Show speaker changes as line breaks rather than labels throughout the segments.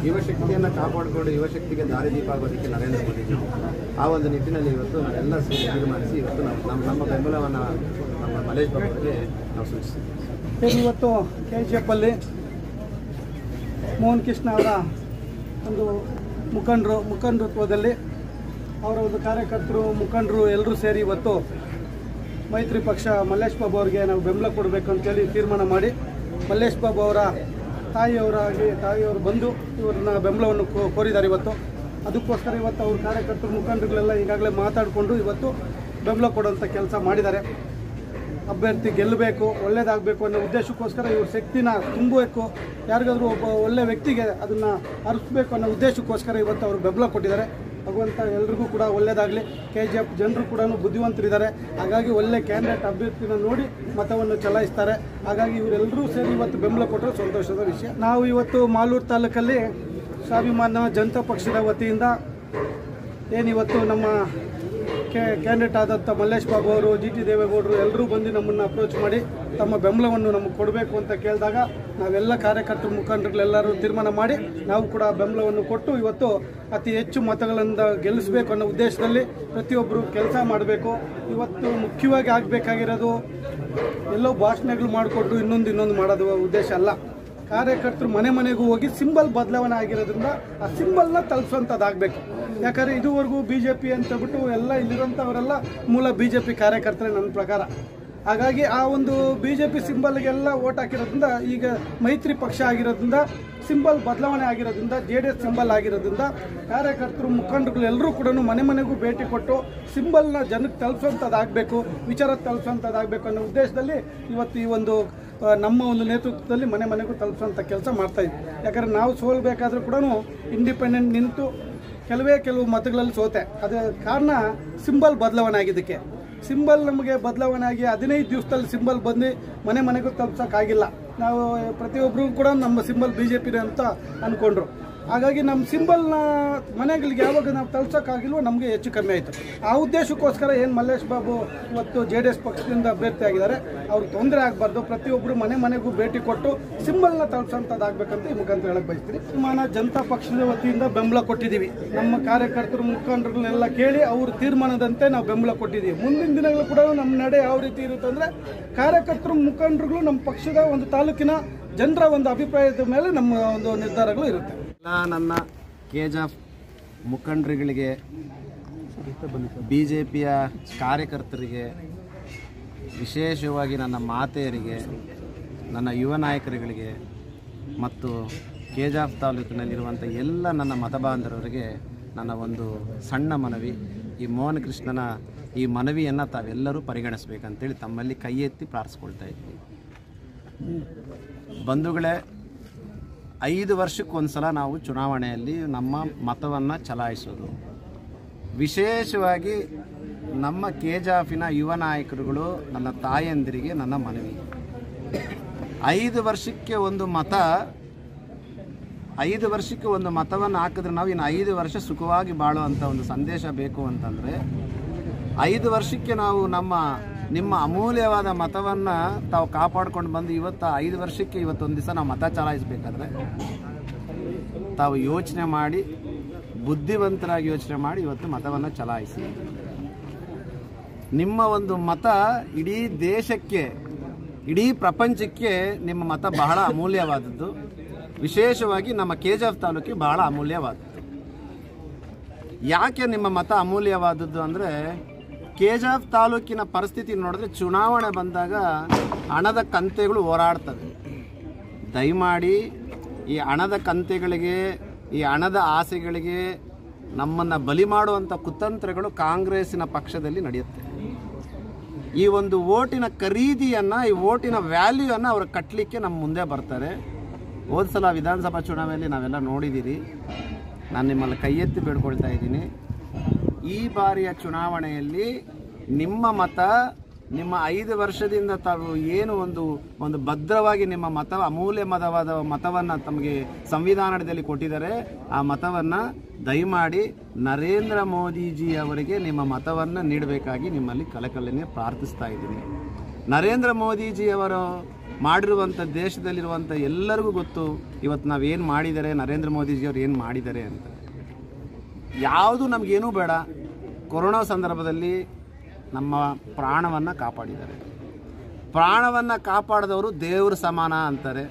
ಯುವಶಕ್ತಿಯನ್ನು ಕಾಪಾಡಿಕೊಂಡು ಯುವಶಕ್ತಿಗೆ ದಾರಿದೀಪ ಆಗೋದಕ್ಕೆ ನರೇಂದ್ರ ಮೋದಿಜಿ ಆ ಒಂದು ನಿಟ್ಟಿನಲ್ಲಿ ಇವತ್ತು ನಾವೆಲ್ಲ ತೀರ್ಮಾನಿಸಿ ಇವತ್ತು ನಾವು ನಮ್ಮ ಬೆಂಬಲವನ್ನು ನಮ್ಮ ಮಲೇಶ್ ಬಾಬುಗೆ ನಾವು ಸೂಚಿಸ್ತೀವಿ.
ಇವತ್ತು KGF ಅಲ್ಲಿ ಮೋಹನ್ ಕೃಷ್ಣ ಅವರ ಒಂದು ಮುಖಂಡತ್ವದಲ್ಲಿ ಅವರ ಒಂದು ಕಾರ್ಯಕರ್ತರು ಮುಖಂಡರು ಎಲ್ಲರೂ ಸೇರಿ ಇವತ್ತು ಮೈತ್ರಿ ಪಕ್ಷ ಮಲ್ಲೇಶ್ ಬಾಬು ಅವರಿಗೆ ನಾವು ಬೆಂಬಲ ಕೊಡಬೇಕು ಅಂತೇಳಿ ತೀರ್ಮಾನ ಮಾಡಿ ಮಲ್ಲೇಶ್ ಬಾಬು ಅವರ ತಾಯಿಯವರು ಬಂದು ಇವ್ರನ್ನ ಬೆಂಬಲವನ್ನು ಕೋರಿದ್ದಾರೆ ಇವತ್ತು. ಅದಕ್ಕೋಸ್ಕರ ಇವತ್ತು ಅವ್ರ ಕಾರ್ಯಕರ್ತರು ಮುಖಂಡರುಗಳೆಲ್ಲ ಈಗಾಗಲೇ ಮಾತಾಡಿಕೊಂಡು ಇವತ್ತು ಬೆಂಬಲ ಕೊಡುವಂಥ ಕೆಲಸ ಮಾಡಿದ್ದಾರೆ. ಅಭ್ಯರ್ಥಿ ಗೆಲ್ಲಬೇಕು, ಒಳ್ಳೇದಾಗಬೇಕು ಅನ್ನೋ ಉದ್ದೇಶಕ್ಕೋಸ್ಕರ ಇವ್ರ ಶಕ್ತಿನ ತುಂಬಬೇಕು, ಯಾರಿಗಾದ್ರೂ ಒಬ್ಬ ಒಳ್ಳೆ ವ್ಯಕ್ತಿಗೆ ಅದನ್ನು ಅರಿಸಬೇಕು ಅನ್ನೋ ಉದ್ದೇಶಕ್ಕೋಸ್ಕರ ಇವತ್ತು ಅವರು ಬೆಂಬಲ ಕೊಟ್ಟಿದ್ದಾರೆ. ಭಗವಂತ ಎಲ್ರಿಗೂ ಕೂಡ ಒಳ್ಳೇದಾಗಲಿ. KGF ಜನರು ಕೂಡ ಬುದ್ಧಿವಂತರಿದ್ದಾರೆ, ಹಾಗಾಗಿ ಒಳ್ಳೆ ಕ್ಯಾಂಡಿಡೇಟ್ ಅಭ್ಯರ್ಥಿನ ನೋಡಿ ಮತವನ್ನು ಚಲಾಯಿಸ್ತಾರೆ. ಹಾಗಾಗಿ ಇವರೆಲ್ಲರೂ ಸೇರಿ ಇವತ್ತು ಬೆಂಬಲ ಕೊಟ್ಟರೆ ಸಂತೋಷದ ವಿಷಯ. ನಾವು ಇವತ್ತು ಮಾಲೂರು ತಾಲೂಕಲ್ಲಿ ಸ್ವಾಭಿಮಾನ ಜನತಾ ಪಕ್ಷದ ವತಿಯಿಂದ ಏನಿವತ್ತು ನಮ್ಮ ಕ್ಯಾಂಡಿಡೇಟ್ ಆದಂಥ ಮಲ್ಲೇಶ್ ಬಾಬು ಅವರು, GT ದೇವೇಗೌಡರು ಎಲ್ಲರೂ ಬಂದು ನಮ್ಮನ್ನು ಅಪ್ರೋಚ್ ಮಾಡಿ ತಮ್ಮ ಬೆಂಬಲವನ್ನು ನಮಗೆ ಕೊಡಬೇಕು ಅಂತ ಕೇಳಿದಾಗ ನಾವೆಲ್ಲ ಕಾರ್ಯಕರ್ತರು ಮುಖಂಡರುಗಳೆಲ್ಲರೂ ತೀರ್ಮಾನ ಮಾಡಿ ನಾವು ಕೂಡ ಬೆಂಬಲವನ್ನು ಕೊಟ್ಟು ಇವತ್ತು ಅತಿ ಹೆಚ್ಚು ಮತಗಳಿಂದ ಗೆಲ್ಲಿಸಬೇಕು ಅನ್ನೋ ಉದ್ದೇಶದಲ್ಲಿ ಪ್ರತಿಯೊಬ್ಬರು ಕೆಲಸ ಮಾಡಬೇಕು. ಇವತ್ತು ಮುಖ್ಯವಾಗಿ ಆಗಬೇಕಾಗಿರೋದು ಎಲ್ಲೋ ಭಾಷಣಗಳು ಮಾಡಿಕೊಟ್ಟು ಇನ್ನೊಂದು ಮಾಡೋದು ಉದ್ದೇಶ ಅಲ್ಲ. ಕಾರ್ಯಕರ್ತರು ಮನೆಗೂ ಹೋಗಿ ಸಿಂಬಲ್ ಬದಲಾವಣೆ ಆಗಿರೋದ್ರಿಂದ ಆ ಸಿಂಬಲ್ನ ತಲುಪಿಸುವಂಥದ್ದಾಗಬೇಕು. ಯಾಕಂದರೆ ಇದುವರೆಗೂ BJP ಅಂತಬಿಟ್ಟು ಎಲ್ಲ ಇಲ್ಲಿರೋಂಥವರೆಲ್ಲ ಮೂಲ BJP ಕಾರ್ಯಕರ್ತರೇ ನನ್ನ ಪ್ರಕಾರ. ಹಾಗಾಗಿ ಆ ಒಂದು BJP ಸಿಂಬಲ್ಗೆಲ್ಲ ಓಟ್ ಹಾಕಿರೋದ್ರಿಂದ ಈಗ ಮೈತ್ರಿ ಪಕ್ಷ ಆಗಿರೋದ್ರಿಂದ ಸಿಂಬಲ್ ಬದಲಾವಣೆ ಆಗಿರೋದ್ರಿಂದ JDS ಸಿಂಬಲ್ ಆಗಿರೋದ್ರಿಂದ ಕಾರ್ಯಕರ್ತರು ಮುಖಂಡರುಗಳು ಎಲ್ಲರೂ ಕೂಡ ಮನೆಗೂ ಭೇಟಿ ಕೊಟ್ಟು ಸಿಂಬಲ್ನ ಜನಕ್ಕೆ ತಲುಪಿಸುವಂಥದ್ದಾಗಬೇಕು, ವಿಚಾರ ತಲುಪಿಸುವಂಥದ್ದಾಗಬೇಕು ಅನ್ನೋ ಉದ್ದೇಶದಲ್ಲಿ ಇವತ್ತು ಈ ಒಂದು ನಮ್ಮ ಒಂದು ನೇತೃತ್ವದಲ್ಲಿ ಮನೆಗೂ ತಲುಪಿಸುವಂಥ ಕೆಲಸ ಮಾಡ್ತಾಯಿದ್ವಿ. ಯಾಕಂದರೆ ನಾವು ಸೋಲ್ಬೇಕಾದ್ರೂ ಕೂಡ ಇಂಡಿಪೆಂಡೆಂಟ್ ನಿಂತು ಕೆಲವು ಮತಗಳಲ್ಲಿ ಸೋತೆ. ಅದರ ಕಾರಣ ಸಿಂಬಲ್ ಬದಲಾವಣೆ ಆಗಿದ್ದಕ್ಕೆ. ಸಿಂಬಲ್ ನಮಗೆ ಬದಲಾವಣೆ ಆಗಿ 15 ದಿವಸದಲ್ಲಿ ಸಿಂಬಲ್ ಬಂದು ಮನೆಗೂ ತಲುಪಿಸೋಕ್ಕಾಗಿಲ್ಲ. ನಾವು ಪ್ರತಿಯೊಬ್ಬರು ಕೂಡ ನಮ್ಮ ಸಿಂಬಲ್ BJP ಅಂತ ಅಂದ್ಕೊಂಡ್ರು. ಹಾಗಾಗಿ ನಮ್ಮ ಸಿಂಬಲ್ನ ಮನೆಗಳಿಗೆ ಯಾವಾಗ ನಾವು ತಲುಪಿಸೋಕ್ಕಾಗಿಲ್ವೋ ನಮಗೆ ಹೆಚ್ಚು ಕಮ್ಮಿ ಆಯಿತು. ಆ ಉದ್ದೇಶಕ್ಕೋಸ್ಕರ ಏನು ಮಲ್ಲೇಶ್ ಬಾಬು ಇವತ್ತು JDS ಪಕ್ಷದಿಂದ ಅಭ್ಯರ್ಥಿ ಆಗಿದ್ದಾರೆ, ಅವ್ರಿಗೆ ತೊಂದರೆ ಆಗಬಾರ್ದು, ಪ್ರತಿಯೊಬ್ಬರು ಮನೆಗೂ ಭೇಟಿ ಕೊಟ್ಟು ಸಿಂಬಲ್ನ ತಲುಪಿಸೋಂಥದ್ದಾಗಬೇಕಂತ ಈ ಮುಖಾಂತರ ಹೇಳಕ್ಕೆ ಬಯಸ್ತೀನಿ. ಸ್ವಾಭಿಮಾನ ಜನತಾ ಪಕ್ಷದ ವತಿಯಿಂದ ಬೆಂಬಲ ಕೊಟ್ಟಿದ್ದೀವಿ. ನಮ್ಮ ಕಾರ್ಯಕರ್ತರು ಮುಖಂಡರುಗಳನ್ನೆಲ್ಲ ಕೇಳಿ ಅವ್ರ ತೀರ್ಮಾನದಂತೆ ನಾವು ಬೆಂಬಲ ಕೊಟ್ಟಿದ್ದೀವಿ. ಮುಂದಿನ ದಿನಗಳು ಕೂಡ ನಮ್ಮ ನಡೆ ಯಾವ ರೀತಿ ಇರುತ್ತೆ ಅಂದರೆ ಕಾರ್ಯಕರ್ತರು ಮುಖಂಡರುಗಳು ನಮ್ಮ ಪಕ್ಷದ ಒಂದು ತಾಲೂಕಿನ ಜನರ ಒಂದು ಅಭಿಪ್ರಾಯದ ಮೇಲೆ ನಮ್ಮ ಒಂದು ನಿರ್ಧಾರಗಳು ಇರುತ್ತೆ.
ನನ್ನ KGF ಮುಖಂಡರುಗಳಿಗೆ, BJPಯ ಕಾರ್ಯಕರ್ತರಿಗೆ, ವಿಶೇಷವಾಗಿ ನನ್ನ ಮಾತೆಯರಿಗೆ, ನನ್ನ ಯುವ ನಾಯಕರುಗಳಿಗೆ ಮತ್ತು KGF ತಾಲೂಕಿನಲ್ಲಿರುವಂಥ ಎಲ್ಲ ನನ್ನ ಮತಬಾಂಧವರಿಗೆ ನನ್ನ ಒಂದು ಸಣ್ಣ ಮನವಿ, ಈ ಮೋಹನ್ ಕೃಷ್ಣನ ಈ ಮನವಿಯನ್ನು ತಾವೆಲ್ಲರೂ ಪರಿಗಣಿಸಬೇಕಂತೇಳಿ ತಮ್ಮಲ್ಲಿ ಕೈ ಎತ್ತಿ ಪ್ರಾರ್ಥಿಸ್ಕೊಳ್ತಾ ಇದ್ವಿ. ಬಂಧುಗಳೇ, 5 ವರ್ಷಕ್ಕೊಂದು ಸಲ ನಾವು ಚುನಾವಣೆಯಲ್ಲಿ ನಮ್ಮ ಮತವನ್ನು ಚಲಾಯಿಸೋದು. ವಿಶೇಷವಾಗಿ ನಮ್ಮ KGFನ ಯುವ ನಾಯಕರುಗಳು, ನನ್ನ ತಾಯಂದಿರಿಗೆ ನನ್ನ ಮನವಿ, 5 ವರ್ಷಕ್ಕೆ ಒಂದು ಮತ, 5 ವರ್ಷಕ್ಕೆ ಒಂದು ಮತವನ್ನು ಹಾಕಿದ್ರೆ ನಾವು ಇನ್ನು 5 ವರ್ಷ ಸುಖವಾಗಿ ಬಾಳುವಂಥ ಒಂದು ಸಂದೇಶ ಬೇಕು ಅಂತಂದರೆ 5 ವರ್ಷಕ್ಕೆ ನಾವು ನಿಮ್ಮ ಅಮೂಲ್ಯವಾದ ಮತವನ್ನು ತಾವು ಕಾಪಾಡ್ಕೊಂಡು ಬಂದು ಇವತ್ತು 5 ವರ್ಷಕ್ಕೆ ಇವತ್ತೊಂದು ದಿವಸ ನಾವು ಮತ ಚಲಾಯಿಸಬೇಕಾದ್ರೆ ತಾವು ಯೋಚನೆ ಮಾಡಿ, ಬುದ್ಧಿವಂತರಾಗಿ ಯೋಚನೆ ಮಾಡಿ ಇವತ್ತು ಮತವನ್ನು ಚಲಾಯಿಸಿ. ನಿಮ್ಮ ಒಂದು ಮತ ಇಡೀ ದೇಶಕ್ಕೆ, ಇಡೀ ಪ್ರಪಂಚಕ್ಕೆ ನಿಮ್ಮ ಮತ ಬಹಳ ಅಮೂಲ್ಯವಾದದ್ದು. ವಿಶೇಷವಾಗಿ ನಮ್ಮ KGF ತಾಲೂಕಿಗೆ ಬಹಳ ಅಮೂಲ್ಯವಾದದ್ದು. ಯಾಕೆ ನಿಮ್ಮ ಮತ ಅಮೂಲ್ಯವಾದದ್ದು ಅಂದರೆ KGF ತಾಲೂಕಿನ ಪರಿಸ್ಥಿತಿ ನೋಡಿದ್ರೆ ಚುನಾವಣೆ ಬಂದಾಗ ಹಣದ ಕಂತೆಗಳು ಹೋರಾಡ್ತವೆ. ದಯಮಾಡಿ ಈ ಹಣದ ಕಂತೆಗಳಿಗೆ, ಈ ಹಣದ ಆಸೆಗಳಿಗೆ ನಮ್ಮನ್ನು ಬಲಿ ಮಾಡುವಂಥ ಕುತಂತ್ರಗಳು ಕಾಂಗ್ರೆಸ್ಸಿನ ಪಕ್ಷದಲ್ಲಿ ನಡೆಯುತ್ತೆ. ಈ ಒಂದು ಓಟಿನ ಖರೀದಿಯನ್ನು, ಈ ಓಟಿನ ವ್ಯಾಲ್ಯೂವನ್ನು ಅವರು ಕಟ್ಟಲಿಕ್ಕೆ ನಮ್ಮ ಮುಂದೆ ಬರ್ತಾರೆ. ಹೋದ ಸಲ ವಿಧಾನಸಭಾ ಚುನಾವಣೆಯಲ್ಲಿ ನಾವೆಲ್ಲ ನೋಡಿದ್ದೀರಿ. ನಾನು ನಿಮ್ಮಲ್ಲಿ ಕೈ ಎತ್ತಿ ಬೇಡ್ಕೊಳ್ತಾ ಇದ್ದೀನಿ, ಈ ಬಾರಿಯ ಚುನಾವಣೆಯಲ್ಲಿ ನಿಮ್ಮ ಮತ, ನಿಮ್ಮ 5 ವರ್ಷದಿಂದ ತಾವು ಏನು ಒಂದು ಭದ್ರವಾಗಿ ನಿಮ್ಮ ಅಮೂಲ್ಯವಾದ ಮತವನ್ನು ತಮಗೆ ಸಂವಿಧಾನದಲ್ಲಿ ಕೊಟ್ಟಿದ್ದಾರೆ, ಆ ಮತವನ್ನು ದಯಮಾಡಿ ನರೇಂದ್ರ ಮೋದಿಜಿ ಅವರಿಗೆ ನಿಮ್ಮ ಮತವನ್ನು ನೀಡಬೇಕಾಗಿ ನಿಮ್ಮಲ್ಲಿ ಕಳಕಳಿನೇ ಪ್ರಾರ್ಥಿಸ್ತಾ ಇದ್ದೀನಿ. ನರೇಂದ್ರ ಮೋದಿಜಿ ಅವರು ಮಾಡಿರುವಂಥ ದೇಶದಲ್ಲಿರುವಂಥ ಎಲ್ಲರಿಗೂ ಗೊತ್ತು ಇವತ್ತು ನಾವೇನು ಮಾಡಿದ್ದಾರೆ, ನರೇಂದ್ರ ಮೋದಿಜಿಯವ್ರು ಏನು ಮಾಡಿದ್ದಾರೆ ಅಂತ. ಯಾವುದು ನಮಗೇನೂ ಬೇಡ. ಕೊರೋನಾ ಸಂದರ್ಭದಲ್ಲಿ ನಮ್ಮ ಪ್ರಾಣವನ್ನು ಕಾಪಾಡಿದ್ದಾರೆ. ಪ್ರಾಣವನ್ನು ಕಾಪಾಡಿದವರು ದೇವರು ಸಮಾನ ಅಂತಾರೆ.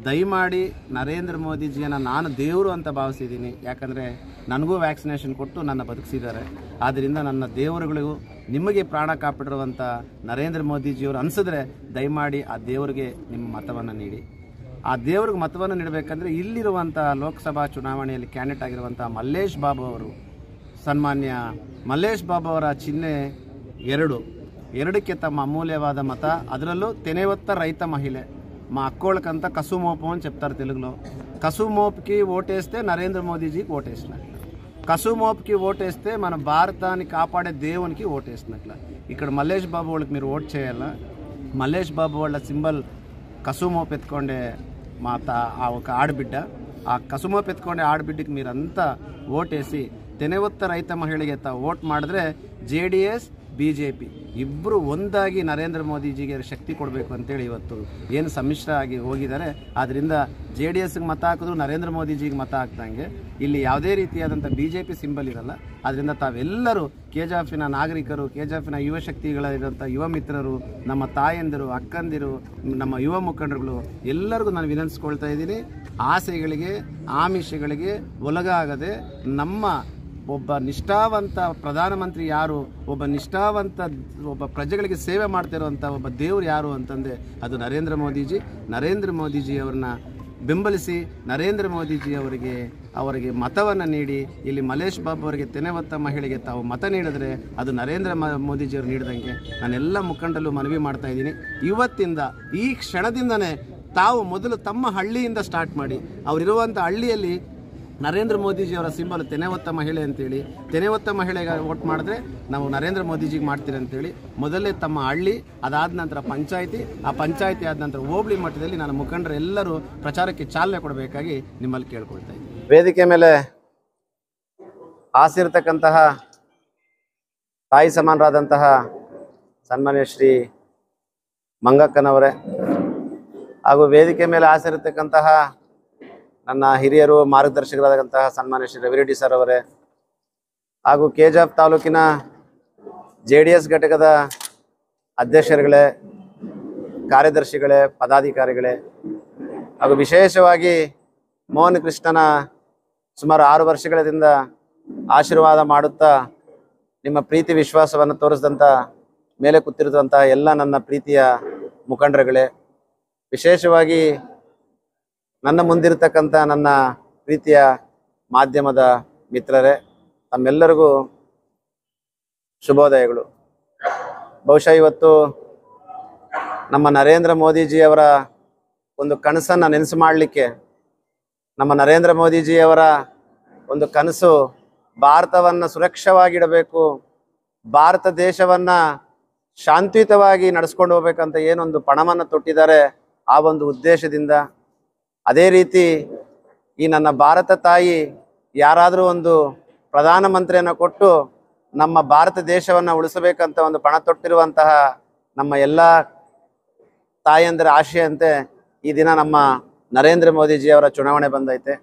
ದಯಮಾಡಿ ನರೇಂದ್ರ ಮೋದಿಜಿಯನ್ನು ನಾನು ದೇವರು ಅಂತ ಭಾವಿಸಿದ್ದೀನಿ. ಯಾಕಂದರೆ ನನಗೂ ವ್ಯಾಕ್ಸಿನೇಷನ್ ಕೊಟ್ಟು ನನ್ನ ಬದುಕಿಸಿದ್ದಾರೆ. ಆದ್ದರಿಂದ ನನ್ನ ದೇವರುಗಳಿಗೂ ನಿಮಗೆ ಪ್ರಾಣ ಕಾಪಾಡಿರುವಂಥ ನರೇಂದ್ರ ಮೋದಿಜಿಯವರು ಅನಿಸಿದ್ರೆ ದಯಮಾಡಿ ಆ ದೇವರಿಗೆ ನಿಮ್ಮ ಮತವನ್ನು ನೀಡಿ. ಆ ದೇವ್ರಿಗೆ ಮತವನ್ನು ನೀಡಬೇಕಂದ್ರೆ ಇಲ್ಲಿರುವಂಥ ಲೋಕಸಭಾ ಚುನಾವಣೆಯಲ್ಲಿ ಕ್ಯಾಂಡಿಡೇಟ್ ಆಗಿರುವಂಥ ಮಲ್ಲೇಶ್ ಬಾಬು ಅವರು, ಸನ್ಮಾನ್ಯ ಮಲ್ಲೇಶ್ ಬಾಬು ಅವರ ಚಿಹ್ನೆ ಎರಡಕ್ಕೆ ತಮ್ಮ అమూల్యವಾದ మత. ಅದರಲ್ಲೂ తెనేవత్త రైత మహిళ మా అక్కోళ్ళకంతా కసుమోపు అని చెప్తారు తెలుగులో. కసుమోపుకి ఓటేస్తే నరేంద్ర మోదీజీకి ఓటేసినట్లు, కసుమోపుకి ఓటేస్తే మన భారతాన్ని కాపాడే దేవునికి ఓటేసినట్లు. ఇక్కడ మల్లేష్ బాబు వాళ్ళకి మీరు ఓట్ చేయాలా. మల్లేష్ బాబు వాళ్ళ సింబల్ కసుమోపు ఎత్తుకోండే ఆ ఒక ఆడబిడ్డ. ఆ కసుమోపు ఎత్తుకోండే ఆడబిడ్డకి మీరంతా ఓటేసి తెనేవత్త రైತ ಮಹಿಳೆಗೆ ಓಟ್ ಮಾಡಿದ್ರೆ JDS BJP ಇಬ್ಬರು ಒಂದಾಗಿ ನರೇಂದ್ರ ಮೋದಿಜಿಗೆ ಶಕ್ತಿ ಕೊಡಬೇಕು ಅಂತೇಳಿ ಇವತ್ತು ಏನು ಸಮ್ಮಿಶ್ರ ಆಗಿ ಹೋಗಿದ್ದಾರೆ. ಆದ್ದರಿಂದ JDSಗೆ ಮತ ಹಾಕಿದ್ರು ನರೇಂದ್ರ ಮೋದಿಜಿಗೆ ಮತ ಹಾಕ್ದಂಗೆ ಇಲ್ಲಿ ಯಾವುದೇ ರೀತಿಯಾದಂಥ BJP ಸಿಂಬಲ್ ಇರಲ್ಲ. ಆದ್ದರಿಂದ ತಾವೆಲ್ಲರೂ KJFನ ನಾಗರಿಕರು, KJFನ ಯುವ ಶಕ್ತಿಗಳಿರೋಂಥ ಯುವ ಮಿತ್ರರು, ನಮ್ಮ ತಾಯಂದಿರು, ಅಕ್ಕಂದಿರು, ನಮ್ಮ ಯುವ ಮುಖಂಡರುಗಳು ಎಲ್ಲರಿಗೂ ನಾನು ವಿನಂತಿಸ್ಕೊಳ್ತಾ ಇದ್ದೀನಿ. ಆಸೆಗಳಿಗೆ ಆಮಿಷಗಳಿಗೆ ಒಳಗಾಗದೆ ನಮ್ಮ ಒಬ್ಬ ನಿಷ್ಠಾವಂತ ಪ್ರಧಾನಮಂತ್ರಿ ಯಾರು, ಒಬ್ಬ ಪ್ರಜೆಗಳಿಗೆ ಸೇವೆ ಮಾಡ್ತಿರುವಂಥ ಒಬ್ಬ ದೇವರು ಯಾರು ಅಂತಂದರೆ ಅದು ನರೇಂದ್ರ ಮೋದಿಜಿ. ನರೇಂದ್ರ ಮೋದಿಜಿಯವ್ರನ್ನ ಬೆಂಬಲಿಸಿ ನರೇಂದ್ರ ಮೋದಿಜಿ ಅವರಿಗೆ ಮತವನ್ನು ನೀಡಿ ಇಲ್ಲಿ ಮಲ್ಲೇಶ್ ಬಾಬು ಅವರಿಗೆ ತೆನೆವತ್ತ ಮಹಿಳೆಗೆ ತಾವು ಮತ ನೀಡಿದ್ರೆ ಅದು ನರೇಂದ್ರ ಮೋದಿಜಿಯವರು ನೀಡಿದಂಗೆ ನಾನೆಲ್ಲ ಮುಖಂಡರಲ್ಲೂ ಮನವಿ ಮಾಡ್ತಾ ಇದ್ದೀನಿ. ಇವತ್ತಿಂದ ಈ ಕ್ಷಣದಿಂದನೇ ತಾವು ಮೊದಲು ತಮ್ಮ ಹಳ್ಳಿಯಿಂದ ಸ್ಟಾರ್ಟ್ ಮಾಡಿ. ಅವರಿರುವಂಥ ಹಳ್ಳಿಯಲ್ಲಿ ನರೇಂದ್ರ ಮೋದಿಜಿಯವರ ಸಿಂಬಲ್ ತೆನೆವತ್ತ ಮಹಿಳೆ ಅಂತೇಳಿ, ತೆನೆವತ್ತ ಮಹಿಳೆಗೆ ವೋಟ್ ಮಾಡಿದ್ರೆ ನಾವು ನರೇಂದ್ರ ಮೋದಿಜಿಗೆ ಮಾಡ್ತೀರಿ ಅಂತೇಳಿ ಮೊದಲೇ ತಮ್ಮ ಹಳ್ಳಿ, ಅದಾದ ನಂತರ ಪಂಚಾಯಿತಿ, ಆ ಪಂಚಾಯಿತಿ ಆದ ನಂತರ ಹೋಬಳಿ ಮಟ್ಟದಲ್ಲಿ ನಾನು ಮುಖಂಡರೆಲ್ಲರೂ ಪ್ರಚಾರಕ್ಕೆ ಚಾಲನೆ ಕೊಡಬೇಕಾಗಿ ನಿಮ್ಮಲ್ಲಿ ಕೇಳ್ಕೊಳ್ತಾ ಇದ್ದೀನಿ. ವೇದಿಕೆ ಮೇಲೆ ಆಸಿರ್ತಕ್ಕಂತಹ ತಾಯಿ ಸಮಾನರಾದಂತಹ ಸನ್ಮಾನ್ಯ ಶ್ರೀ ಮಂಗಕ್ಕನವರೇ ಹಾಗೂ ವೇದಿಕೆ ಮೇಲೆ ಆಸಿರತಕ್ಕಂತಹ ನನ್ನ ಹಿರಿಯರು ಮಾರ್ಗದರ್ಶಕರಾದಂತಹ ಸನ್ಮಾನ್ಯ ಶ್ರೀ ರವಿರೆಡ್ಡಿ ಸರ್ ಅವರೇ ಹಾಗೂ KJF ತಾಲೂಕಿನ JDS ಘಟಕದ ಅಧ್ಯಕ್ಷರುಗಳೇ, ಕಾರ್ಯದರ್ಶಿಗಳೇ, ಪದಾಧಿಕಾರಿಗಳೇ ಹಾಗೂ ವಿಶೇಷವಾಗಿ ಮೋಹನ್ ಕೃಷ್ಣನ ಸುಮಾರು 6 ವರ್ಷಗಳಿಂದ ಆಶೀರ್ವಾದ ಮಾಡುತ್ತಾ ನಿಮ್ಮ ಪ್ರೀತಿ ವಿಶ್ವಾಸವನ್ನು ತೋರಿಸಿದಂಥ ಮೇಲೆ ಕೂತಿರುವಂಥ ಎಲ್ಲ ನನ್ನ ಪ್ರೀತಿಯ ಮುಖಂಡರುಗಳೇ, ವಿಶೇಷವಾಗಿ ನನ್ನ ಮುಂದಿರತಕ್ಕಂಥ ನನ್ನ ಪ್ರೀತಿಯ ಮಾಧ್ಯಮದ ಮಿತ್ರರೇ, ತಮ್ಮೆಲ್ಲರಿಗೂ ಶುಭೋದಯಗಳು. ಬಹುಶಃ ಇವತ್ತು ನಮ್ಮ ನರೇಂದ್ರ ಮೋದಿಜಿಯವರ ಒಂದು ಕನಸನ್ನು ನೆನಸು ಮಾಡಲಿಕ್ಕೆ, ನಮ್ಮ ನರೇಂದ್ರ ಮೋದಿಜಿಯವರ ಒಂದು ಕನಸು ಭಾರತವನ್ನು ಸುರಕ್ಷವಾಗಿಡಬೇಕು, ಭಾರತ ದೇಶವನ್ನು ಶಾಂತಿಯುತವಾಗಿ ನಡೆಸ್ಕೊಂಡು ಹೋಗ್ಬೇಕಂತ ಏನೊಂದು ಪಣವನ್ನು ತೊಟ್ಟಿದ್ದಾರೆ. ಆ ಒಂದು ಉದ್ದೇಶದಿಂದ ಅದೇ ರೀತಿ ಈ ನನ್ನ ಭಾರತ ತಾಯಿ ಯಾರಾದರೂ ಒಂದು ಪ್ರಧಾನಮಂತ್ರಿಯನ್ನು ಕೊಟ್ಟು ನಮ್ಮ ಭಾರತ ದೇಶವನ್ನು ಉಳಿಸಬೇಕಂತ ಒಂದು ಪಣ ತೊಟ್ಟಿರುವಂತಹ ನಮ್ಮ ಎಲ್ಲ ತಾಯಂದಿರ ಆಶೆಯಂತೆ ಈ ದಿನ ನಮ್ಮ ನರೇಂದ್ರ ಮೋದಿಜಿಯವರ ಚುನಾವಣೆ ಬಂದೈತೆ.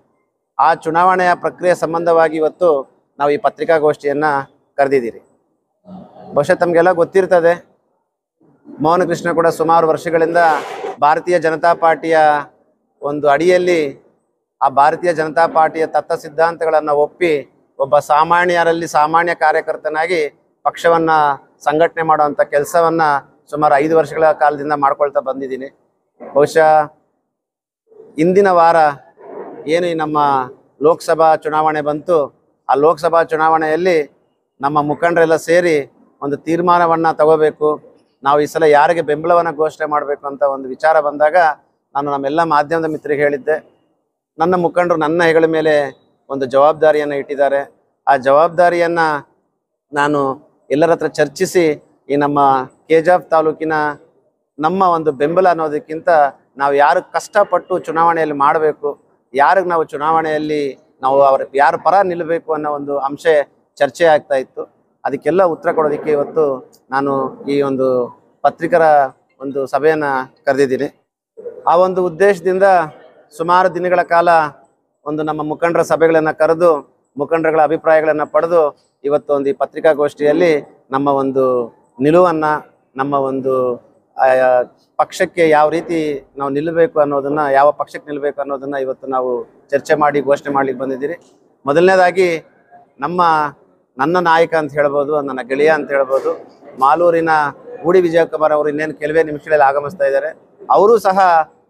ಆ ಚುನಾವಣೆಯ ಪ್ರಕ್ರಿಯೆ ಸಂಬಂಧವಾಗಿ ಇವತ್ತು ನಾವು ಈ ಪತ್ರಿಕಾಗೋಷ್ಠಿಯನ್ನು ಕರೆದಿದ್ದೀರಿ. ಬಹುಶಃ ತಮಗೆಲ್ಲ ಗೊತ್ತಿರ್ತದೆ, ಮೋಹನ್ ಕೃಷ್ಣ ಕೂಡ ಸುಮಾರು ವರ್ಷಗಳಿಂದ ಭಾರತೀಯ ಜನತಾ ಪಾರ್ಟಿಯ ಒಂದು ಅಡಿಯಲ್ಲಿ ಆ ಭಾರತೀಯ ಜನತಾ ಪಾರ್ಟಿಯ ತತ್ವ ಸಿದ್ಧಾಂತಗಳನ್ನು ಒಪ್ಪಿ ಒಬ್ಬ ಸಾಮಾನ್ಯರಲ್ಲಿ ಸಾಮಾನ್ಯ ಕಾರ್ಯಕರ್ತನಾಗಿ ಪಕ್ಷವನ್ನು ಸಂಘಟನೆ ಮಾಡುವಂಥ ಕೆಲಸವನ್ನು ಸುಮಾರು 5 ವರ್ಷಗಳ ಕಾಲದಿಂದ ಮಾಡ್ಕೊಳ್ತಾ ಬಂದಿದ್ದೀನಿ. ಬಹುಶಃ ಇಂದಿನ ವಾರ ಏನು ನಮ್ಮ ಲೋಕಸಭಾ ಚುನಾವಣೆ ಬಂತು, ಆ ಲೋಕಸಭಾ ಚುನಾವಣೆಯಲ್ಲಿ ನಮ್ಮ ಮುಖಂಡರೆಲ್ಲ ಸೇರಿ ಒಂದು ತೀರ್ಮಾನವನ್ನು ತಗೋಬೇಕು, ನಾವು ಈ ಸಲ ಯಾರಿಗೆ ಬೆಂಬಲವನ್ನು ಘೋಷಣೆ ಮಾಡಬೇಕು ಅಂತ ಒಂದು ವಿಚಾರ ಬಂದಾಗ ನಾನು ನಮ್ಮೆಲ್ಲ ಮಾಧ್ಯಮದ ಮಿತ್ರರಿಗೆ ಹೇಳಿದ್ದೆ. ನನ್ನ ಮುಖಂಡರು ನನ್ನ ಹೆಗಲ ಮೇಲೆ ಒಂದು ಜವಾಬ್ದಾರಿಯನ್ನು ಇಟ್ಟಿದ್ದಾರೆ. ಆ ಜವಾಬ್ದಾರಿಯನ್ನು ನಾನು ಎಲ್ಲರ ಹತ್ರ ಚರ್ಚಿಸಿ ಈ ನಮ್ಮ KJF ತಾಲೂಕಿನ ನಮ್ಮ ಒಂದು ಬೆಂಬಲ ಅನ್ನೋದಕ್ಕಿಂತ ನಾವು ಯಾರು ಕಷ್ಟಪಟ್ಟು ಚುನಾವಣೆಯಲ್ಲಿ ಮಾಡಬೇಕು, ಯಾರಿಗೆ ನಾವು ಚುನಾವಣೆಯಲ್ಲಿ ನಾವು ಯಾರ ಪರ ನಿಲ್ಲಬೇಕು ಅನ್ನೋ ಒಂದು ಅಂಶ ಚರ್ಚೆ ಆಗ್ತಾ ಇತ್ತು. ಅದಕ್ಕೆಲ್ಲ ಉತ್ತರ ಕೊಡೋದಕ್ಕೆ ಇವತ್ತು ನಾನು ಈ ಒಂದು ಪತ್ರಿಕರ ಒಂದು ಸಭೆಯನ್ನು ಕರೆದಿದ್ದೀನಿ. ಆ ಒಂದು ಉದ್ದೇಶದಿಂದ ಸುಮಾರು ದಿನಗಳ ಕಾಲ ಒಂದು ನಮ್ಮ ಮುಖಂಡರ ಸಭೆಗಳನ್ನು ಕರೆದು ಮುಖಂಡರುಗಳ ಅಭಿಪ್ರಾಯಗಳನ್ನು ಪಡೆದು ಇವತ್ತು ಒಂದು ಈ ಪತ್ರಿಕಾಗೋಷ್ಠಿಯಲ್ಲಿ ನಮ್ಮ ಒಂದು ನಿಲುವನ್ನು, ನಮ್ಮ ಒಂದು ಪಕ್ಷಕ್ಕೆ ಯಾವ ರೀತಿ ನಾವು ನಿಲ್ಲಬೇಕು ಅನ್ನೋದನ್ನು, ಯಾವ ಪಕ್ಷಕ್ಕೆ ನಿಲ್ಲಬೇಕು ಅನ್ನೋದನ್ನು ಇವತ್ತು ನಾವು ಚರ್ಚೆ ಮಾಡಿ ಘೋಷಣೆ ಮಾಡಲಿಕ್ಕೆ ಬಂದಿದ್ದೀರಿ. ಮೊದಲನೇದಾಗಿ ನನ್ನ ನಾಯಕ ಅಂತ ಹೇಳ್ಬೋದು, ನನ್ನ ಗೆಳೆಯ ಅಂತ ಹೇಳ್ಬೋದು, ಮಾಲೂರಿನ ಗೂಡಿ ವಿಜಯಕುಮಾರ್ ಅವರು ಇನ್ನೇನು ಕೆಲವೇ ನಿಮಿಷಗಳಲ್ಲಿ ಆಗಮಿಸ್ತಾ ಇದ್ದಾರೆ. ಅವರು ಸಹ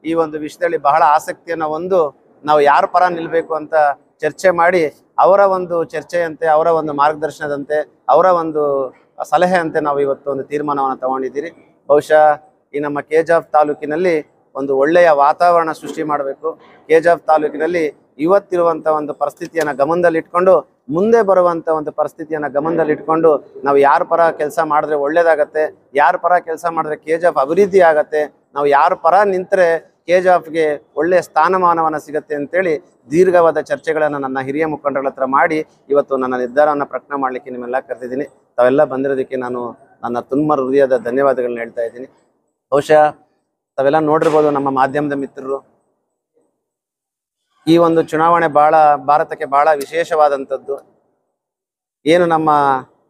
ಈ ಒಂದು ವಿಷಯದಲ್ಲಿ ಬಹಳ ಆಸಕ್ತಿಯನ್ನು ಹೊಂದು ನಾವು ಯಾರ ಪರ ನಿಲ್ಲಬೇಕು ಅಂತ ಚರ್ಚೆ ಮಾಡಿ ಅವರ ಒಂದು ಚರ್ಚೆಯಂತೆ, ಅವರ ಒಂದು ಮಾರ್ಗದರ್ಶನದಂತೆ, ಅವರ ಒಂದು ಸಲಹೆಯಂತೆ ನಾವು ಇವತ್ತು ಒಂದು ತೀರ್ಮಾನವನ್ನು ತಗೊಂಡಿದ್ದೀರಿ. ಬಹುಶಃ ಈ ನಮ್ಮ ಕೆಜಿಎಫ್ ತಾಲೂಕಿನಲ್ಲಿ ಒಂದು ಒಳ್ಳೆಯ ವಾತಾವರಣ ಸೃಷ್ಟಿ ಮಾಡಬೇಕು. ಕೆಜಿಎಫ್ ತಾಲೂಕಿನಲ್ಲಿ ಇವತ್ತಿರುವಂಥ ಒಂದು ಪರಿಸ್ಥಿತಿಯನ್ನು ಗಮನದಲ್ಲಿಟ್ಕೊಂಡು, ಮುಂದೆ ಬರುವಂಥ ಒಂದು ಪರಿಸ್ಥಿತಿಯನ್ನು ಗಮನದಲ್ಲಿಟ್ಕೊಂಡು ನಾವು ಯಾರ ಪರ ಕೆಲಸ ಮಾಡಿದ್ರೆ ಒಳ್ಳೇದಾಗತ್ತೆ, ಯಾರ ಪರ ಕೆಲಸ ಮಾಡಿದ್ರೆ ಕೆಜಿಎಫ್ ಅಭಿವೃದ್ಧಿ ಆಗತ್ತೆ, ನಾವು ಯಾರ ಪರ ನಿಂತರೆ ಕೆಜಿಎಫ್ಗೆ ಒಳ್ಳೆಯ ಸ್ಥಾನಮಾನವನ್ನು ಸಿಗುತ್ತೆ ಅಂತೇಳಿ ದೀರ್ಘವಾದ ಚರ್ಚೆಗಳನ್ನು ನನ್ನ ಹಿರಿಯ ಮುಖಂಡರ ಹತ್ರ ಮಾಡಿ ಇವತ್ತು ನನ್ನ ನಿರ್ಧಾರವನ್ನು ಪ್ರಕಟಣೆ ಮಾಡಲಿಕ್ಕೆ ನಿಮ್ಮೆಲ್ಲ ಕರೆದಿದ್ದೀನಿ. ತಾವೆಲ್ಲ ಬಂದಿರೋದಕ್ಕೆ ನಾನು ನನ್ನ ತುಂಬ ಹೃದಯದ ಧನ್ಯವಾದಗಳನ್ನ ಹೇಳ್ತಾ ಇದ್ದೀನಿ. ಬಹುಶಃ ತಾವೆಲ್ಲ ನೋಡಿರ್ಬೋದು, ನಮ್ಮ ಮಾಧ್ಯಮದ ಮಿತ್ರರು, ಈ ಒಂದು ಚುನಾವಣೆ ಭಾರತಕ್ಕೆ ಬಹಳ ವಿಶೇಷವಾದಂಥದ್ದು. ಏನು ನಮ್ಮ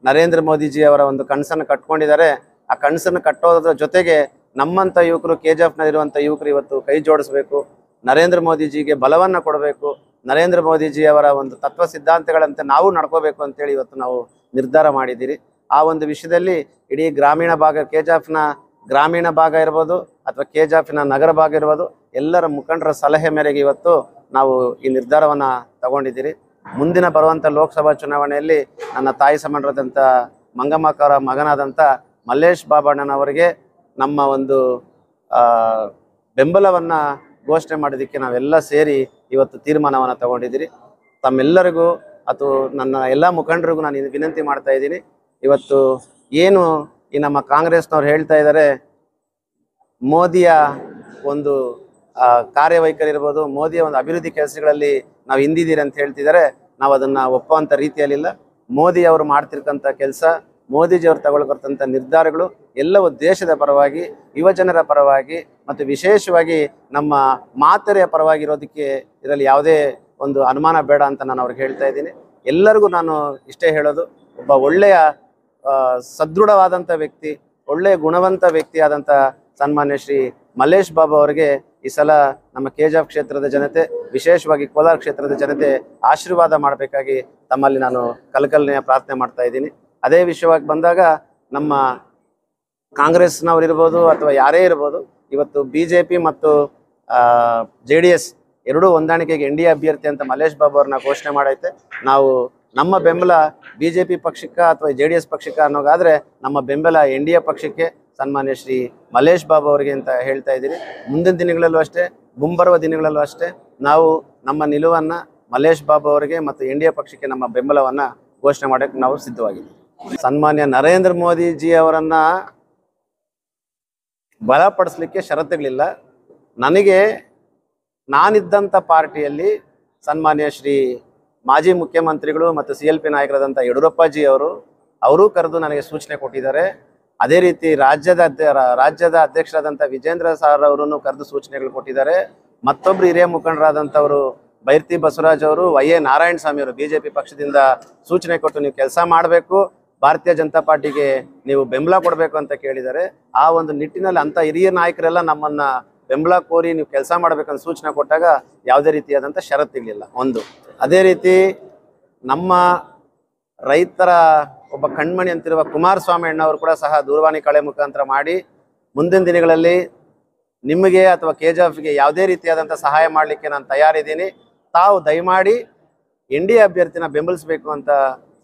ನರೇಂದ್ರ ಮೋದಿಜಿ ಅವರ ಒಂದು ಕನಸನ್ನು ಕಟ್ಕೊಂಡಿದ್ದಾರೆ, ಆ ಕನಸನ್ನು ಕಟ್ಟೋದ್ರ ಜೊತೆಗೆ ನಮ್ಮಂಥ ಯುವಕರು, ಕೆಜಿಎಫ್ನಲ್ಲಿರುವಂಥ ಯುವಕರು ಇವತ್ತು ಕೈ ಜೋಡಿಸ್ಬೇಕು, ನರೇಂದ್ರ ಮೋದಿಜಿಗೆ ಬಲವನ್ನು ಕೊಡಬೇಕು, ನರೇಂದ್ರ ಮೋದಿಜಿ ಅವರ ಒಂದು ತತ್ವ ಸಿದ್ಧಾಂತಗಳಂತೆ ನಾವು ನಡ್ಕೋಬೇಕು ಅಂತೇಳಿ ಇವತ್ತು ನಾವು ನಿರ್ಧಾರ ಮಾಡಿದ್ದೀರಿ. ಆ ಒಂದು ವಿಷಯದಲ್ಲಿ ಇಡೀ ಗ್ರಾಮೀಣ ಭಾಗ, ಕೆಜಿಎಫ್ನ ಗ್ರಾಮೀಣ ಭಾಗ ಇರ್ಬೋದು ಅಥವಾ ಕೆಜಿಎಫ್ನ ನಗರ ಭಾಗ ಇರ್ಬೋದು, ಎಲ್ಲರ ಮುಖಂಡರ ಸಲಹೆ ಮೇರೆಗೆ ಇವತ್ತು ನಾವು ಈ ನಿರ್ಧಾರವನ್ನು ತಗೊಂಡಿದ್ದೀರಿ. ಮುಂದಿನ ಬರುವಂಥ ಲೋಕಸಭಾ ಚುನಾವಣೆಯಲ್ಲಿ ನನ್ನ ತಾಯಿ ಸಮಾನರಾದಂಥ ಮಂಗಮ್ಮಕ್ಕವರ ಮಗನಾದಂಥ ಮಲ್ಲೇಶ್ ಬಾಬಣ್ಣನವರಿಗೆ ನಮ್ಮ ಒಂದು ಬೆಂಬಲವನ್ನು ಘೋಷಣೆ ಮಾಡೋದಕ್ಕೆ ನಾವೆಲ್ಲ ಸೇರಿ ಇವತ್ತು ತೀರ್ಮಾನವನ್ನು ತಗೊಂಡಿದ್ದೀರಿ. ತಮ್ಮೆಲ್ಲರಿಗೂ ಅಥವಾ ನನ್ನ ಎಲ್ಲ ಮುಖಂಡರಿಗೂ ನಾನು ವಿನಂತಿ ಮಾಡ್ತಾ ಇದ್ದೀನಿ, ಇವತ್ತು ಏನು ಈ ನಮ್ಮ ಕಾಂಗ್ರೆಸ್ನವ್ರು ಹೇಳ್ತಾ ಇದ್ದಾರೆ, ಮೋದಿಯ ಒಂದು ಕಾರ್ಯವೈಖರಿ ಇರ್ಬೋದು, ಮೋದಿಯ ಒಂದು ಅಭಿವೃದ್ಧಿ ಕೆಲಸಗಳಲ್ಲಿ ನಾವು ಹಿಂದಿದ್ದೀರಿ ಅಂತ ಹೇಳ್ತಿದ್ದಾರೆ. ನಾವು ಅದನ್ನು ಒಪ್ಪುವಂಥ ರೀತಿಯಲ್ಲಿಲ್ಲ. ಮೋದಿ ಅವರು ಮಾಡ್ತಿರ್ತಕ್ಕಂಥ ಕೆಲಸ, ಮೋದಿಜಿಯವರು ತಗೊಳ್ಕೊಳ್ತಂಥ ನಿರ್ಧಾರಗಳು ಎಲ್ಲವೂ ದೇಶದ ಪರವಾಗಿ, ಯುವಜನರ ಪರವಾಗಿ ಮತ್ತು ವಿಶೇಷವಾಗಿ ನಮ್ಮ ಮಾತೆರೆಯ ಪರವಾಗಿ ಇರೋದಕ್ಕೆ ಇದರಲ್ಲಿ ಯಾವುದೇ ಒಂದು ಅನುಮಾನ ಬೇಡ ಅಂತ ನಾನು ಅವ್ರಿಗೆ ಹೇಳ್ತಾ ಇದ್ದೀನಿ. ಎಲ್ಲರಿಗೂ ನಾನು ಇಷ್ಟೇ ಹೇಳೋದು, ಒಬ್ಬ ಒಳ್ಳೆಯ ಸದೃಢವಾದಂಥ ವ್ಯಕ್ತಿ, ಒಳ್ಳೆಯ ಗುಣವಂತ ವ್ಯಕ್ತಿಯಾದಂಥ ಸನ್ಮಾನ್ಯ ಶ್ರೀ ಮಲ್ಲೇಶ್ ಬಾಬು ಅವರಿಗೆ ಈ ಸಲ ನಮ್ಮ ಕೆಜಿಎಫ್ ಕ್ಷೇತ್ರದ ಜನತೆ, ವಿಶೇಷವಾಗಿ ಕೋಲಾರ ಕ್ಷೇತ್ರದ ಜನತೆ ಆಶೀರ್ವಾದ ಮಾಡಬೇಕಾಗಿ ತಮ್ಮಲ್ಲಿ ನಾನು ಕಲಕಲನೆಯ ಪ್ರಾರ್ಥನೆ ಮಾಡ್ತಾ ಇದ್ದೀನಿ. ಅದೇ ವಿಷಯವಾಗಿ ಬಂದಾಗ ನಮ್ಮ ಕಾಂಗ್ರೆಸ್ನವ್ರು ಇರ್ಬೋದು ಅಥವಾ ಯಾರೇ ಇರ್ಬೋದು, ಇವತ್ತು BJP ಮತ್ತು JDS ಎರಡೂ ಹೊಂದಾಣಿಕೆಗೆ NDA ಅಭ್ಯರ್ಥಿ ಅಂತ ಮಲ್ಲೇಶ್ ಬಾಬು ಅವ್ರನ್ನ ಘೋಷಣೆ ಮಾಡೈತೆ. ನಾವು ನಮ್ಮ ಬೆಂಬಲ BJP ಪಕ್ಷಕ್ಕೆ ಅಥವಾ JDS ಪಕ್ಷಕ್ಕೆ ಅನ್ನೋಗಾದರೆ ನಮ್ಮ ಬೆಂಬಲ NDA ಪಕ್ಷಕ್ಕೆ, ಸನ್ಮಾನ್ಯ ಶ್ರೀ ಮಲ್ಲೇಶ್ ಬಾಬು ಅವರಿಗೆ ಅಂತ ಹೇಳ್ತಾ ಇದ್ದೀನಿ. ಮುಂದಿನ ದಿನಗಳಲ್ಲೂ ಅಷ್ಟೇ, ಮುಂಬರುವ ದಿನಗಳಲ್ಲೂ ಅಷ್ಟೇ ನಾವು ನಮ್ಮ ನಿಲುವನ್ನು ಮಲ್ಲೇಶ್ ಬಾಬು ಅವರಿಗೆ ಮತ್ತು NDA ಪಕ್ಷಕ್ಕೆ ನಮ್ಮ ಬೆಂಬಲವನ್ನು ಘೋಷಣೆ ಮಾಡೋಕ್ಕೆ ನಾವು ಸಿದ್ಧವಾಗಿದ್ದೀವಿ. ಸನ್ಮಾನ್ಯ ನರೇಂದ್ರ ಮೋದಿಜಿ ಅವರನ್ನ ಬಲಪಡಿಸಲಿಕ್ಕೆ ಷರತ್ತುಗಳಿಲ್ಲ. ನನಗೆ ನಾನಿದ್ದಂಥ ಪಾರ್ಟಿಯಲ್ಲಿ ಸನ್ಮಾನ್ಯ ಶ್ರೀ ಮಾಜಿ ಮುಖ್ಯಮಂತ್ರಿಗಳು ಮತ್ತು CLP ನಾಯಕರಾದಂಥ ಯಡಿಯೂರಪ್ಪಜಿ ಅವರು ಕರೆದು ನನಗೆ ಸೂಚನೆ ಕೊಟ್ಟಿದ್ದಾರೆ. ಅದೇ ರೀತಿ ರಾಜ್ಯದ ಅಧ್ಯಕ್ಷರಾದಂಥ ವಿಜೇಂದ್ರ ಸಾರ್ ಅವರನ್ನು ಕರೆದು ಸೂಚನೆಗಳು ಕೊಟ್ಟಿದ್ದಾರೆ. ಮತ್ತೊಬ್ಬರು ಹಿರಿಯ ಮುಖಂಡರಾದಂಥವರು ಬೈರ್ತಿ ಬಸವರಾಜ್ ಅವರು, YA ನಾರಾಯಣ ಸ್ವಾಮಿ ಅವರು BJP ಪಕ್ಷದಿಂದ ಸೂಚನೆ ಕೊಟ್ಟು ನೀವು ಕೆಲಸ ಮಾಡಬೇಕು, ಭಾರತೀಯ ಜನತಾ ಪಾರ್ಟಿಗೆ ನೀವು ಬೆಂಬಲ ಕೊಡಬೇಕು ಅಂತ ಕೇಳಿದ್ದಾರೆ. ಆ ಒಂದು ನಿಟ್ಟಿನಲ್ಲಿ ಅಂಥ ಹಿರಿಯ ನಾಯಕರೆಲ್ಲ ನಮ್ಮನ್ನು ಬೆಂಬಲ ಕೋರಿ ನೀವು ಕೆಲಸ ಮಾಡಬೇಕಂತ ಸೂಚನೆ ಕೊಟ್ಟಾಗ ಯಾವುದೇ ರೀತಿಯಾದಂಥ ಷರತ್ತಿರಲಿಲ್ಲ. ಒಂದು ಅದೇ ರೀತಿ ನಮ್ಮ ರೈತರ ಒಬ್ಬ ಕಣ್ಮಣಿ ಅಂತಿರುವ ಕುಮಾರಸ್ವಾಮಿ ಅಣ್ಣವರು ಕೂಡ ಸಹ ದೂರವಾಣಿ ಕಳೆ ಮುಖಾಂತರ ಮಾಡಿ ಮುಂದಿನ ದಿನಗಳಲ್ಲಿ ನಿಮಗೆ ಅಥವಾ ಕೆಜಿಎಫ್ಗೆ ಯಾವುದೇ ರೀತಿಯಾದಂಥ ಸಹಾಯ ಮಾಡಲಿಕ್ಕೆ ನಾನು ತಯಾರಿದ್ದೀನಿ, ತಾವು ದಯಮಾಡಿ NDA ಅಭ್ಯರ್ಥಿನ ಬೆಂಬಲಿಸಬೇಕು ಅಂತ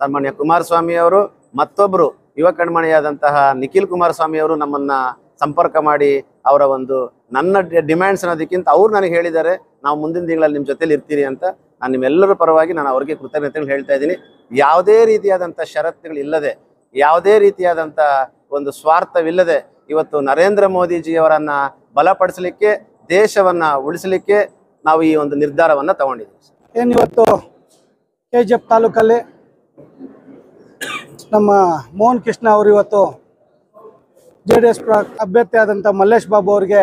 ಸನ್ಮಾನ್ಯ ಕುಮಾರಸ್ವಾಮಿ ಅವರು, ಮತ್ತೊಬ್ಬರು ಯುವ ಕಣ್ಮಣಿಯಾದಂತಹ ನಿಖಿಲ್ ಕುಮಾರಸ್ವಾಮಿ ಅವರು ನಮ್ಮನ್ನು ಸಂಪರ್ಕ ಮಾಡಿ ಅವರ ಒಂದು ನನ್ನ ಡಿಮ್ಯಾಂಡ್ಸ್ ಅನ್ನೋದಕ್ಕಿಂತ ಅವ್ರು ನನಗೆ ಹೇಳಿದ್ದಾರೆ, ನಾವು ಮುಂದಿನ ದಿನಗಳಲ್ಲಿ ನಿಮ್ಮ ಜೊತೆಲಿ ಇರ್ತೀರಿ ಅಂತ. ನಾನು ನಿಮ್ಮೆಲ್ಲರ ಪರವಾಗಿ ನಾನು ಅವರಿಗೆ ಕೃತಜ್ಞತೆಗಳು ಹೇಳ್ತಾ ಇದ್ದೀನಿ. ಯಾವುದೇ ರೀತಿಯಾದಂಥ ಷರತ್ತುಗಳಿಲ್ಲದೆ, ಯಾವುದೇ ರೀತಿಯಾದಂಥ ಒಂದು ಸ್ವಾರ್ಥವಿಲ್ಲದೆ ಇವತ್ತು ನರೇಂದ್ರ ಮೋದಿಜಿಯವರನ್ನು ಬಲಪಡಿಸಲಿಕ್ಕೆ, ದೇಶವನ್ನು ಉಳಿಸಲಿಕ್ಕೆ ನಾವು ಈ ಒಂದು ನಿರ್ಧಾರವನ್ನು ತಗೊಂಡಿದ್ದೀವಿ.
ಏನಿವತ್ತು KGF ತಾಲೂಕಲ್ಲಿ ನಮ್ಮ ಮೋಹನ್ ಕೃಷ್ಣ ಅವರು ಇವತ್ತು JDS ಅಭ್ಯರ್ಥಿ ಆದಂಥ ಮಲ್ಲೇಶ್ ಬಾಬು ಅವರಿಗೆ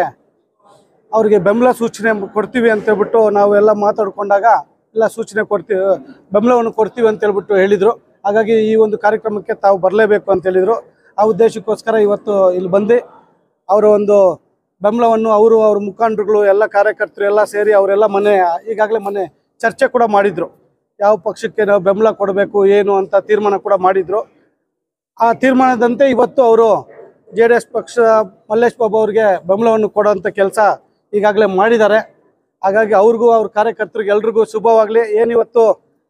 ಅವ್ರಿಗೆ ಬೆಂಬಲ ಸೂಚನೆ ಕೊಡ್ತೀವಿ ಅಂತೇಳ್ಬಿಟ್ಟು ನಾವೆಲ್ಲ ಮಾತಾಡ್ಕೊಂಡಾಗ ಎಲ್ಲ ಸೂಚನೆ ಕೊಡ್ತೀವಿ, ಬೆಂಬಲವನ್ನು ಕೊಡ್ತೀವಿ ಅಂತೇಳ್ಬಿಟ್ಟು ಹೇಳಿದರು. ಹಾಗಾಗಿ ಈ ಒಂದು ಕಾರ್ಯಕ್ರಮಕ್ಕೆ ತಾವು ಬರಲೇಬೇಕು ಅಂತ ಹೇಳಿದರು. ಆ ಉದ್ದೇಶಕ್ಕೋಸ್ಕರ ಇವತ್ತು ಇಲ್ಲಿ ಬಂದು ಅವರ ಒಂದು ಬೆಂಬಲವನ್ನು ಅವ್ರ ಮುಖಂಡರುಗಳು ಎಲ್ಲ ಕಾರ್ಯಕರ್ತರು ಎಲ್ಲ ಸೇರಿ ಅವರೆಲ್ಲ ಈಗಾಗಲೇ ಮನೆ ಚರ್ಚೆ ಕೂಡ ಮಾಡಿದರು. ಯಾವ ಪಕ್ಷಕ್ಕೆ ನಾವು ಬೆಂಬಲ ಕೊಡಬೇಕು ಏನು ಅಂತ ತೀರ್ಮಾನ ಕೂಡ ಮಾಡಿದರು. ಆ ತೀರ್ಮಾನದಂತೆ ಇವತ್ತು ಅವರು JDS ಪಕ್ಷ ಮಲ್ಲೇಶ್ ಬಾಬು ಅವ್ರಿಗೆ ಬೆಂಬಲವನ್ನು ಕೊಡೋಂಥ ಕೆಲಸ ಈಗಾಗಲೇ ಮಾಡಿದ್ದಾರೆ. ಹಾಗಾಗಿ ಅವ್ರಿಗೂ ಅವ್ರ ಕಾರ್ಯಕರ್ತರಿಗೆ ಎಲ್ರಿಗೂ ಶುಭವಾಗಲಿ. ಏನಿವತ್ತು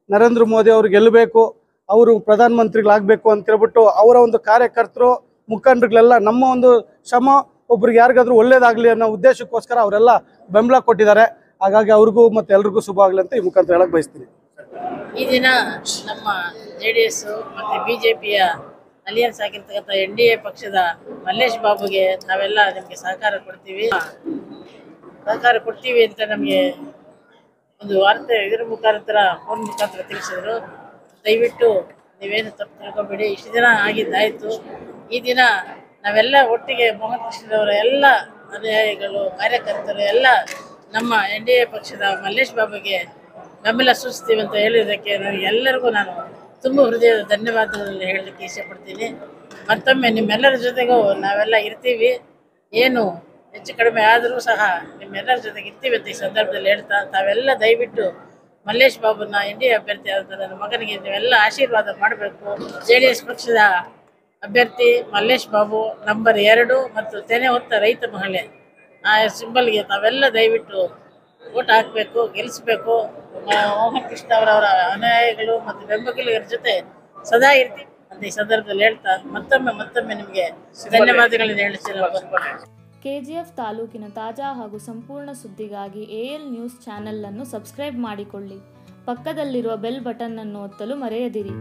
ನರೇಂದ್ರ ಮೋದಿ ಅವ್ರು ಗೆಲ್ಲಬೇಕು, ಅವರು ಪ್ರಧಾನಮಂತ್ರಿಗಳಾಗಬೇಕು ಅಂತೇಳ್ಬಿಟ್ಟು ಅವರ ಒಂದು ಕಾರ್ಯಕರ್ತರು ಮುಖಂಡರುಗಳೆಲ್ಲ ನಮ್ಮ ಒಂದು ಶ್ರಮ ಒಬ್ರಿಗೆ ಯಾರಿಗಾದ್ರೂ ಒಳ್ಳೇದಾಗಲಿ ಅನ್ನೋ ಉದ್ದೇಶಕ್ಕೋಸ್ಕರ ಅವರೆಲ್ಲ ಬೆಂಬಲ ಕೊಟ್ಟಿದ್ದಾರೆ. ಹಾಗಾಗಿ ಅವ್ರಿಗೂ ಮತ್ತು ಎಲ್ರಿಗೂ ಶುಭ ಆಗಲಿ ಅಂತ ಈ ಮುಖಾಂತರ ಹೇಳಕ್ಕೆ ಬಯಸ್ತೀನಿ.
ಈ ದಿನ ನಮ್ಮ JDS ಮತ್ತು BJPಯ ಅಲಿಯನ್ಸ್ ಆಗಿರ್ತಕ್ಕಂಥ NDA ಪಕ್ಷದ ಮಲ್ಲೇಶ್ ಬಾಬುಗೆ ನಾವೆಲ್ಲ ನಿಮಗೆ ಸಹಕಾರ ಕೊಡ್ತೀವಿ ಅಂತ ನಮಗೆ ಒಂದು ವಾರ್ತೆ ಇದರ ಮುಖಾಂತರ ಫೋನ್ ಮುಖಾಂತರ ತಿಳಿಸಿದ್ರು. ದಯವಿಟ್ಟು ನೀವೇನು ತಪ್ಪು ತಿಳ್ಕೊಬೇಡಿ, ಇಷ್ಟು ದಿನ ಆಗಿದ್ದಾಯಿತು. ಈ ದಿನ ನಾವೆಲ್ಲ ಒಟ್ಟಿಗೆ ಮೋಹನ್ ಕೃಷ್ಣರವರ ಎಲ್ಲ ಅನುಯಾಯಿಗಳು ಕಾರ್ಯಕರ್ತರು ಎಲ್ಲ ನಮ್ಮ NDA ಪಕ್ಷದ ಮಲ್ಲೇಶ್ ಬಾಬುಗೆ ಬೆಂಬಲ ಸೂಚಿಸ್ತೀವಿ ಅಂತ ಹೇಳಿದ್ದಕ್ಕೆ ಎಲ್ಲರಿಗೂ ನಾನು ತುಂಬ ಹೃದಯದ ಧನ್ಯವಾದಗಳನ್ನು ಹೇಳಲಿಕ್ಕೆ ಇಷ್ಟಪಡ್ತೀನಿ. ಮತ್ತೊಮ್ಮೆ ನಿಮ್ಮೆಲ್ಲರ ಜೊತೆಗೂ ನಾವೆಲ್ಲ ಇರ್ತೀವಿ, ಏನು ಹೆಚ್ಚು ಕಡಿಮೆ ಆದರೂ ಸಹ ನಿಮ್ಮೆಲ್ಲರ ಜೊತೆಗೆ ಇರ್ತೀವಿ ಅಂತ ಈ ಸಂದರ್ಭದಲ್ಲಿ ಹೇಳ್ತಾ ತಾವೆಲ್ಲ ದಯವಿಟ್ಟು ಮಲ್ಲೇಶ್ ಬಾಬುನ NDA ಅಭ್ಯರ್ಥಿ ಆದ ನನ್ನ ಮಗನಿಗೆ ನೀವೆಲ್ಲ ಆಶೀರ್ವಾದ ಮಾಡಬೇಕು. JDS ಪಕ್ಷದ ಅಭ್ಯರ್ಥಿ ಮಲ್ಲೇಶ್ ಬಾಬು ನಂಬರ್ 2 ಮತ್ತು ತೆನೆ ಹೊತ್ತ ರೈತ ಮಹಿಳೆ ಆ ಸಿಂಬಲ್ಗೆ ತಾವೆಲ್ಲ ದಯವಿಟ್ಟು ಓಟ್ ಹಾಕಬೇಕು, ಗೆಲ್ಲಿಸಬೇಕು. ಮೋಹನ್ ಕೃಷ್ಣ ಅವರವರ ಅನುಯಾಯಿಗಳು ಮತ್ತು ಬೆಂಬಲಿಗರ ಜೊತೆ ಸದಾ ಇರ್ತೀವಿ ಅಂತ ಈ ಸಂದರ್ಭದಲ್ಲಿ ಹೇಳ್ತಾ ಮತ್ತೊಮ್ಮೆ ನಿಮಗೆ ಧನ್ಯವಾದಗಳನ್ನು ಹೇಳಿಸ್ತೀನಿ.
KGF ತಾಲೂಕಿನ ತಾಜಾ ಹಾಗೂ ಸಂಪೂರ್ಣ ಸುದ್ದಿಗಾಗಿ AL ನ್ಯೂಸ್ ಚಾನೆಲ್ ಅನ್ನು ಸಬ್ಸ್ಕ್ರೈಬ್ ಮಾಡಿಕೊಳ್ಳಿ. ಪಕ್ಕದಲ್ಲಿರುವ ಬೆಲ್ ಬಟನ್ ಅನ್ನು ಒತ್ತಲು ಮರೆಯದಿರಿ.